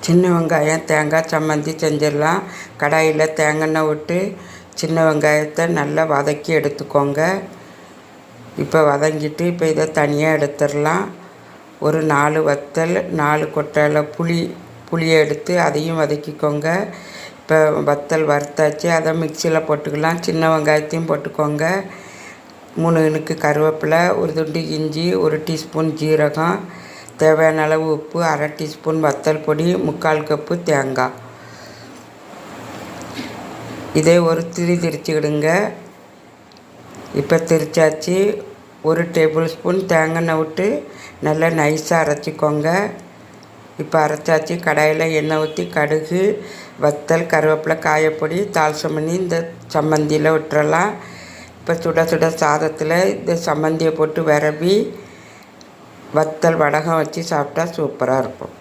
சின்ன வெங்காயம் தேங்காய் சம்மந்தி செஞ்சிடலாம். கடாயில் தேங்காய் எண்ணெய் விட்டு சின்ன வெங்காயத்தை நல்லா வதக்கி எடுத்துக்கோங்க. இப்போ வதங்கிட்டு இப்போ இதை தனியாக எடுத்துடலாம். ஒரு 4 வத்தல் 4 கொட்டையில் புளியை எடுத்து அதையும் வதக்கிக்கோங்க. இப்போ வத்தல் வறுத்தாச்சு, அதை மிக்சியில் போட்டுக்கலாம். சின்ன வெங்காயத்தையும் போட்டுக்கோங்க. 3 இனுக்கு கருவேப்பிலை, ஒரு துண்டு இஞ்சி, 1 டீஸ்பூன் ஜீரகம், தேவையான அளவு உப்பு, 1/2 டீஸ்பூன் வத்தல் பொடி, 3/4 கப்பு தேங்காய். இதை ஒரு திரிச்சிக்கிடுங்க. இப்போ திரிச்சாச்சு. 1 டேபிள் ஸ்பூன் தேங்காய் எண்ணெய் விட்டு நல்லா நைஸாக அரைச்சிக்கோங்க. இப்போ அரைச்சாச்சு. கடாயில் எண்ணெய் ஊற்றி கடுகு, வத்தல், கருவேப்பிலை, காயப்பொடி, தாளிசம் பண்ணி இந்த சம்மந்தியில் விட்டுறலாம். இப்போ சுட சுட சாதத்தில் இந்த சம்மந்தியை போட்டு விரவி வத்தல் வடகம் வச்சு சாப்பிட்டா சூப்பராக இருக்கும்.